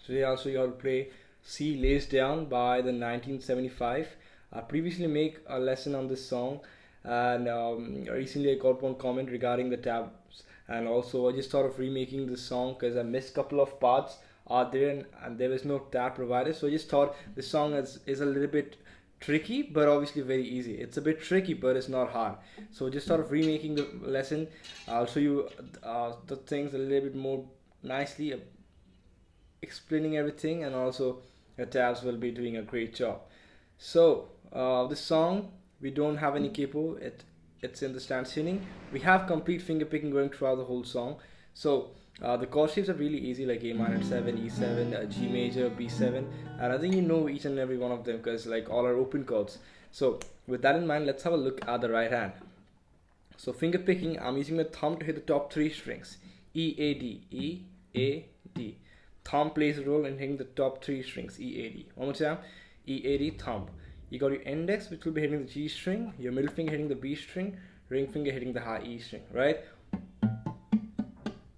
Today I'll show you how to play C Lays Down by the 1975. I previously make a lesson on this song, and recently I got one comment regarding the tabs, and also I just thought of remaking this song because I missed a couple of parts out there, and there was no tab provided. So I just thought this song is a little bit tricky, but obviously very easy. It's a bit tricky, but it's not hard. So just sort of remaking the lesson. I'll show you the things a little bit more nicely, explaining everything, and also the tabs will be doing a great job. So this song, we don't have any capo. It's in the stand tuning. We have complete finger picking going throughout the whole song. So the chord shapes are really easy, like A minor 7, E7, G major, B7, and I think you know each and every one of them because like all are open chords. So with that in mind, let's have a look at the right hand. So finger picking, I'm using my thumb to hit the top 3 strings, E, A, D, E, A, D. Thumb plays a role in hitting the top 3 strings, E, A, D. One more time, E, A, D, thumb. You got your index, which will be hitting the G string, your middle finger hitting the B string, ring finger hitting the high E string, right?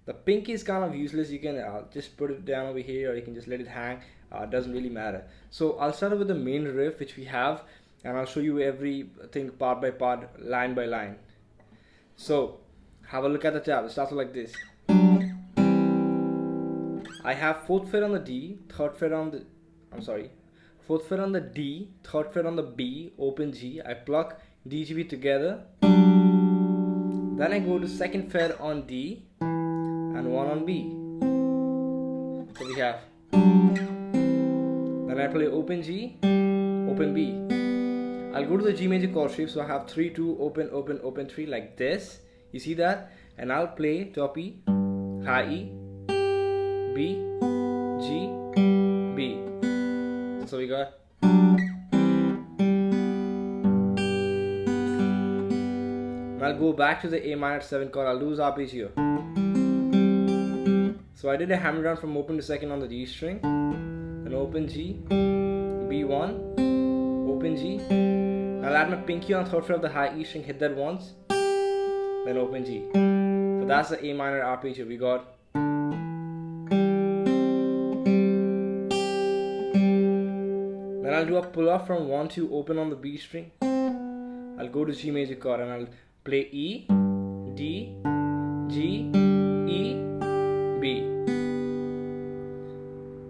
The pinky is kind of useless. You can just put it down over here, or you can just let it hang. It doesn't really matter. So I'll start with the main riff, which we have, and I'll show you everything part by part, line by line. So have a look at the tab. It starts like this. I have 4th fret on the D, 3rd fret on the, 4th fret on the D, 3rd fret on the B, open G. I pluck D, G, B together. Then I go to 2nd fret on D and 1 on B. So we have. Then I play open G, open B. I'll go to the G major chord shape. So I have 3, 2, open, open, open 3 like this. You see that? And I'll play top E, high E, B, G, B. So we got. And I'll go back to the A minor 7 chord. I'll lose arpeggio. So I did a hammer down from open to 2nd on the G string, then open G, B1, open G. I'll add my pinky on 3rd fret of the high E string, hit that once, then open G. So that's the A minor arpeggio we got. Then I'll do a pull off from 1 to open on the B string. I'll go to G major chord and I'll play E, D, G, E, B.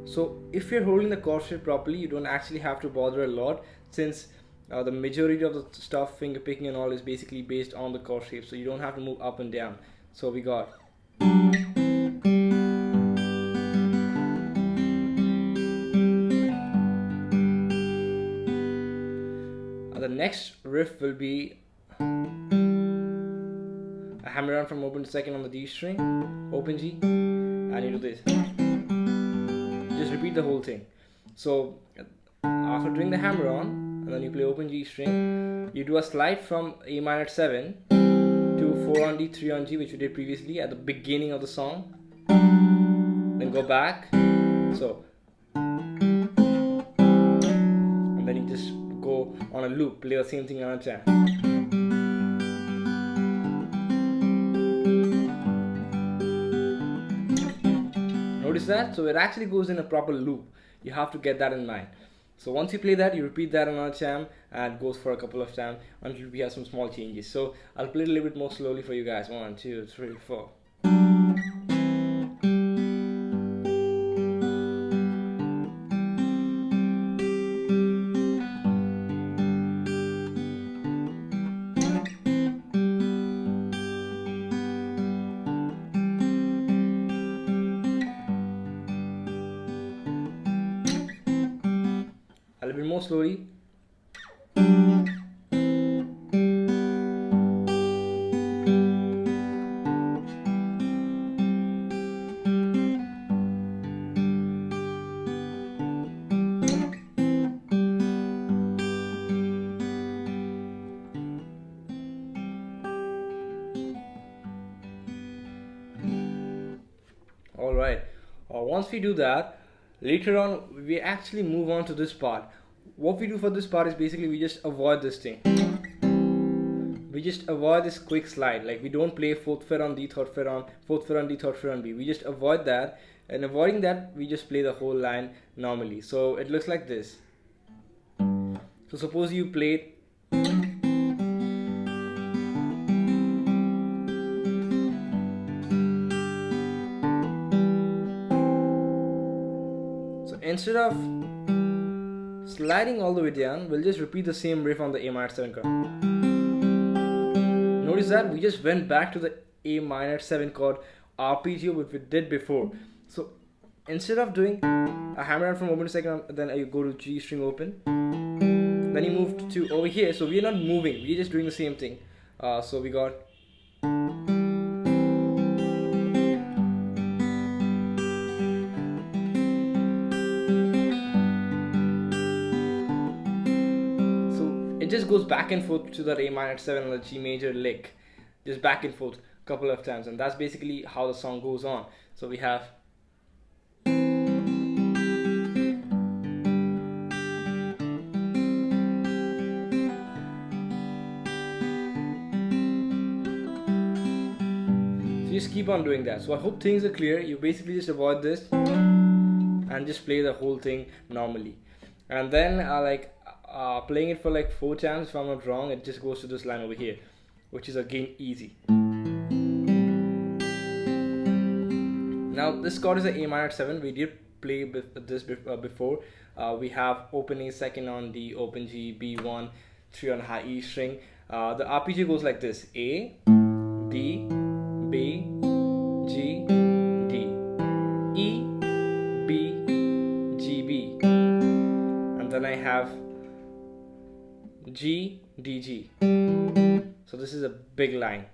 So if you're holding the chord shape properly, you don't actually have to bother a lot, since the majority of the stuff, finger picking and all, is basically based on the chord shape, so you don't have to move up and down. So we got. The next riff will be a hammer down from open to 2nd on the D string, open G, and you do this. Just repeat the whole thing. So after doing the hammer on, and then you play open G string, you do a slide from A minor 7 to 4 on D, 3 on G, which we did previously at the beginning of the song. Then go back. So, and then you just go on a loop, play the same thing another time. Notice that? So it actually goes in a proper loop. You have to get that in mind. So once you play that, you repeat that another time, and it goes for a couple of times until we have some small changes. So I'll play it a little bit more slowly for you guys. 1, 2, 3, 4. A little bit more slowly. Alright, once we do that, later on we actually move on to this part. What we do for this part is basically we just avoid this thing. We just avoid this quick slide. Like we don't play 4th fret on D, 3rd fret on, 4th fret on D, 3rd fret on B. We just avoid that, and avoiding that, we just play the whole line normally. So it looks like this. So suppose you played instead of sliding all the way down, we'll just repeat the same riff on the A minor 7 chord. Notice that we just went back to the A minor 7 chord arpeggio which we did before. So instead of doing a hammer down from open to second, then you go to G string open, then you move to over here. So we're not moving, we're just doing the same thing. So we got it just goes back and forth to the A minor 7 and the G major lick, just back and forth a couple of times, and that's basically how the song goes on. So we have so just keep on doing that. So I hope things are clear. You basically just avoid this and just play the whole thing normally, and then playing it for like 4 times, if I'm not wrong, it just goes to this line over here, which is again easy. Now this chord is an A minor 7. We did play with this before. We have open A second on D, open G, B1, 3 on high E string. The arpeggio goes like this: A, D, B, G, D, E, B, G, B, and then I have G, D, G. So this is a big line.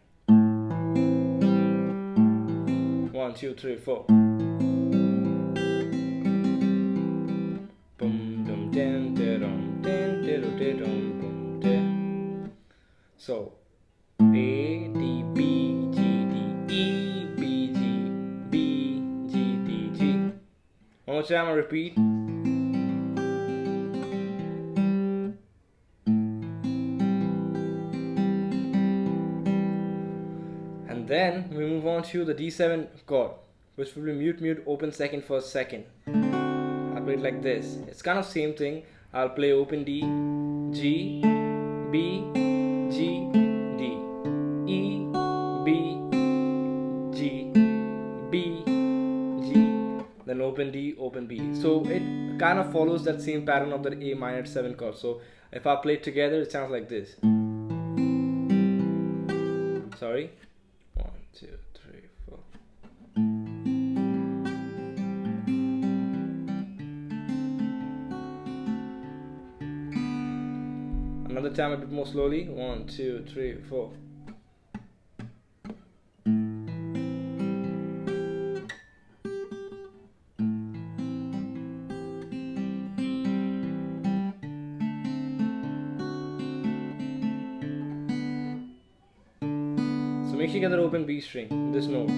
1, 2, 3, 4. So A, D, B, G, D, E, B, G, B, G, D, G. One more time, I repeat. And then we move on to the D7 chord, which will be mute, mute, open second, first, second. I'll play it like this. It's kind of same thing. I'll play open D, G, B, G, D, E, B, G, B, G, then open D, open B. So it kind of follows that same pattern of the A minor 7 chord. So if I play it together, it sounds like this. Sorry. 1, 2, 3, 4. Another time a bit more slowly. 1, 2, 3, 4. So make sure you get that open B string, this note.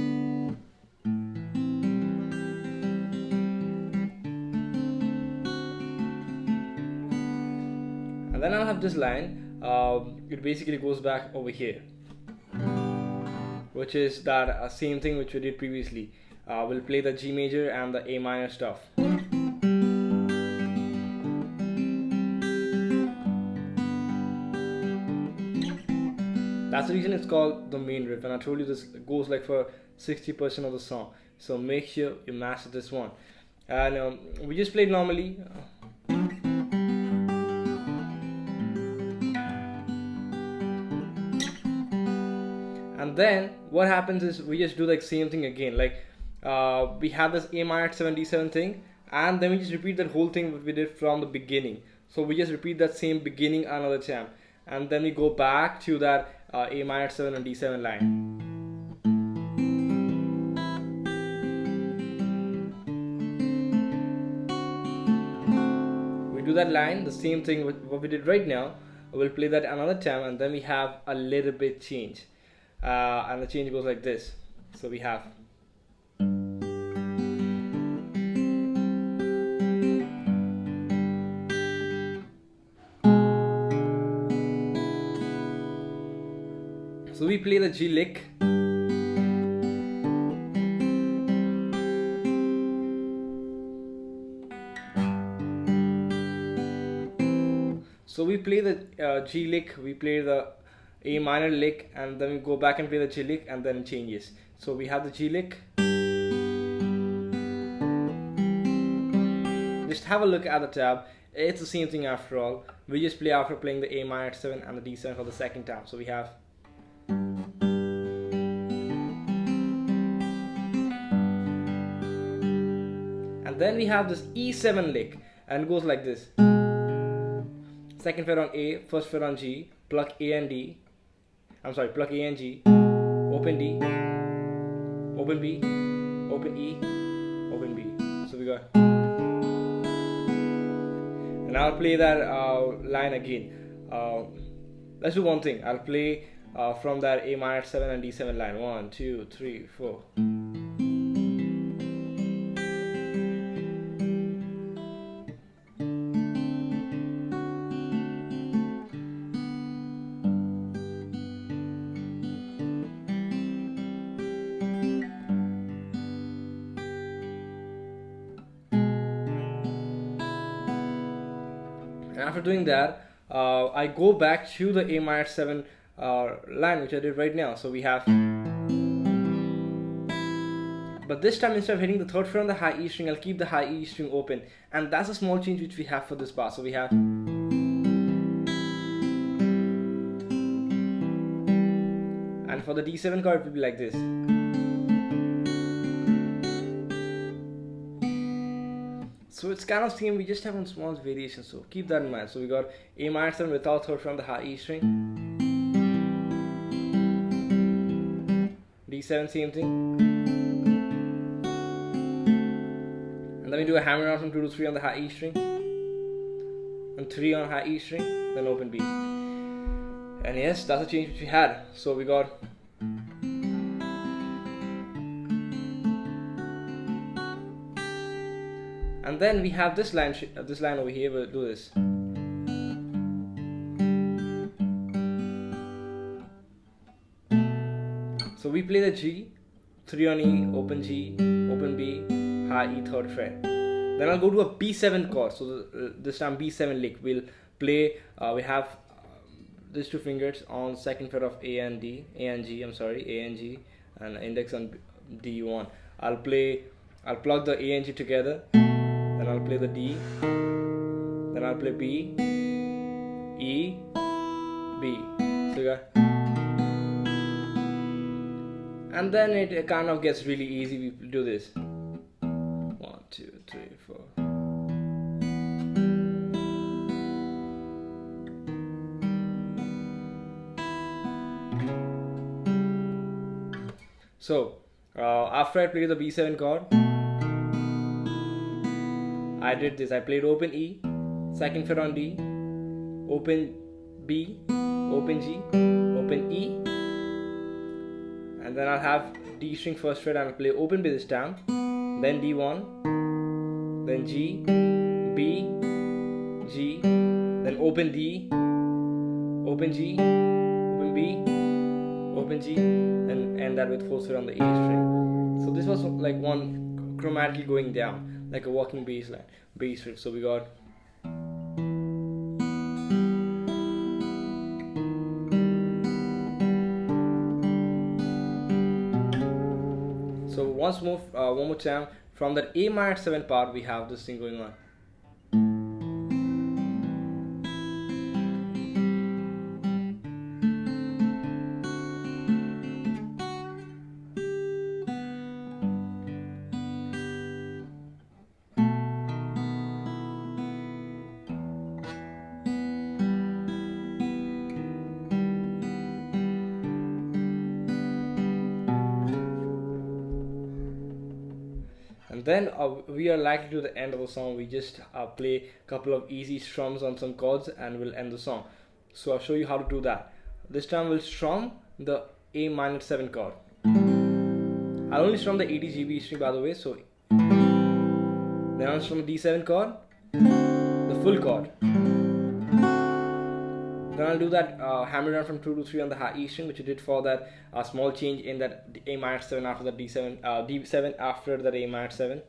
And then I'll have this line. It basically goes back over here, which is that same thing which we did previously. We'll play the G major and the A minor stuff. That's the reason it's called the main riff, and I told you this goes like for 60% of the song. So make sure you master this one. And we just played normally. And then what happens is we just do like same thing again. Like we have this A minor 7 D7 thing, and then we just repeat that whole thing we did from the beginning. So we just repeat that same beginning another time, and then we go back to that A minor 7 and D7 line. We do that line, the same thing with what we did right now. We'll play that another time, and then we have a little bit change, and the change goes like this. So we have so we play the G lick, we play the G lick, we play the A minor lick, and then we go back and play the G lick, and then it changes. So we have the G lick. Just have a look at the tab. It's the same thing after all. We just play after playing the A minor 7 and the D7 for the second time. So we have, and then we have this E7 lick, and it goes like this. Second fret on A, first fret on G, pluck A and D. I'm sorry, pluck A and G, open D, open B, open E, open B. So we got, and I'll play that line again. Let's do one thing. I'll play from that A minor 7 and D7 line. 1, 2, 3, 4. And after doing that, I go back to the A minor 7 line, which I did right now. So we have, but this time instead of hitting the third fret on the high E string, I'll keep the high E string open, and that's a small change which we have for this part. So we have, and for the D7 chord it will be like this. So it's kind of same, we just have one small variation, so keep that in mind. So we got A minor 7 without third from the high E string, D7 same thing, and then we do a hammer down from 2 to 3 on the high E string, and 3 on high E string, then open B. And yes, that's a change which we had. So we got, and then we have this line over here. We'll do this. So we play the G, 3 on E, open G, open B, high E, third fret. Then I'll go to a B7 chord. So this time B7 lick. We'll play. We have these two fingers on second fret of A and G, and index on D1. I'll plug the A and G together. Then I'll play the D, then I'll play B, E, B. So you got, and then it kind of gets really easy. We do this. 1, 2, 3, 4. So after I play the B7 chord, I did this. I played open E, second fret on D, open B, open G, open E, and then I'll have D string first fret and I'll play open B this time, then D1, then G, B, G, then open D, open G, open B, open G, and end that with fourth fret on the A string. So this was like one chromatically going down, like a walking bass riff. So we got, so one more time, from that A minor 7 part we have this thing going on. And then we are likely to the end of the song. We just play a couple of easy strums on some chords and we'll end the song. So I'll show you how to do that. This time we'll strum the A minor 7 chord. I'll only strum the 80 GB string, by the way. So then I'll strum D7 chord, the full chord. Then I'll do that hammer down from 2 to 3 on the high E string, which we did for that small change in that A minor 7 after the D7 after that A minor 7.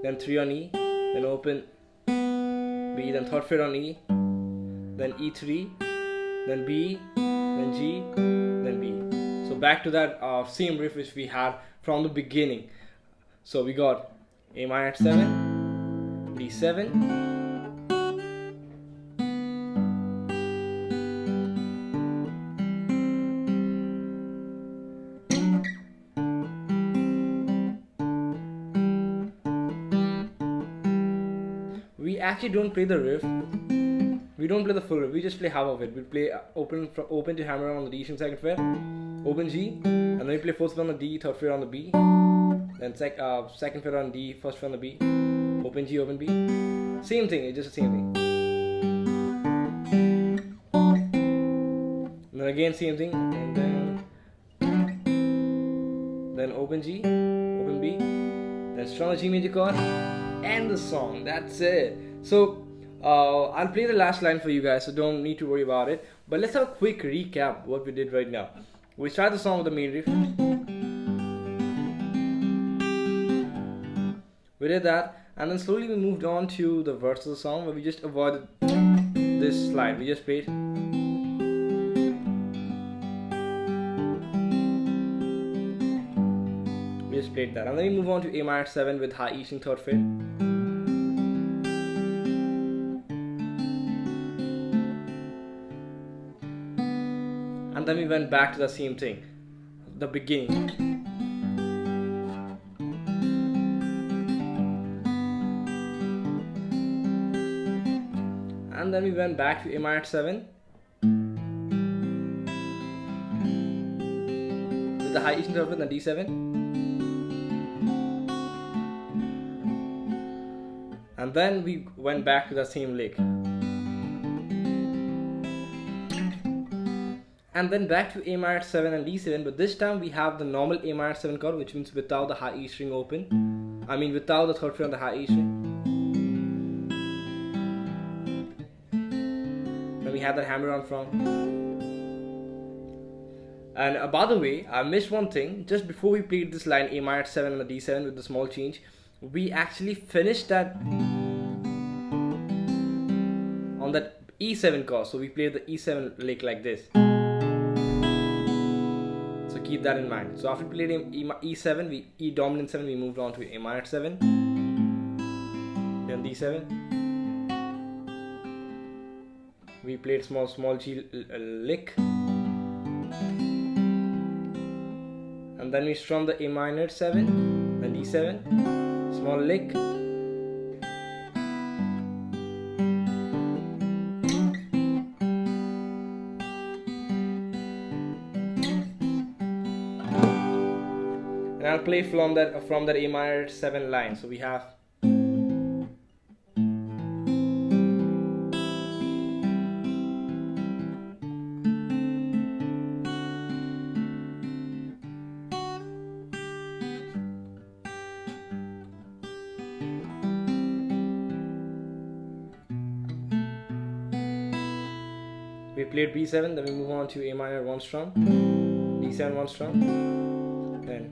Then 3 on E, then open B, then third fret on E, then E3, then B, then G, then B. So back to that same riff which we had from the beginning. So we got A minor 7, D7, we actually don't play the riff. We don't play the full riff. We just play half of it. We play open to hammer on the D string second fret, open G, and then we play fourth fret on the D, third fret on the B, then second fret on D, first fret on the B, open G, open B. Same thing. It's just the same thing. And then again same thing, and then open G, open B, then strum the G major chord, and the song. That's it. So I'll play the last line for you guys, so don't need to worry about it. But let's have a quick recap what we did right now. We started the song with the main riff. We did that, and then slowly we moved on to the verse of the song, where we just avoided this slide. We just played. We just played that, and then we move on to A minor 7 with high E string third fret. And then we went back to the same thing, the beginning. And then we went back to A minor 7 with the high E string third fret and D7. And then we went back to the same lick. And then back to A minor 7 and D7, but this time we have the normal A minor 7 chord, which means without the high E string open. I mean without the third fret on the high E string. Then we have that hammer on from. And by the way, I missed one thing. Just before we played this line A minor 7 and the D7 with the small change, we actually finished that on that E7 chord. So we played the E7 lick like this. So keep that in mind. So after playing E7, E dominant 7, we moved on to A minor 7, then D7. We played small G lick, and then we strummed the A minor 7, then D7, small lick, and I'll play from that A minor 7 line. So we have we played B7, then we move on to A minor 1 strum, D7 1 strum, then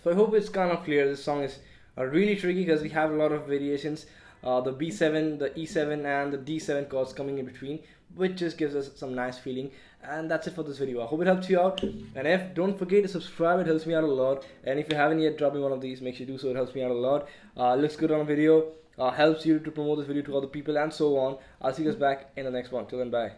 so I hope it's kind of clear. This song is really tricky because we have a lot of variations. The B7, the E7 and the D7 chords coming in between, which just gives us some nice feeling. And that's it for this video. I hope it helped you out, and if don't forget to subscribe, it helps me out a lot. And if you haven't yet dropped me one of these, make sure you do so. It helps me out a lot. Looks good on a video, helps you to promote this video to other people, and so on. I'll see you guys back in the next one. Till then, bye.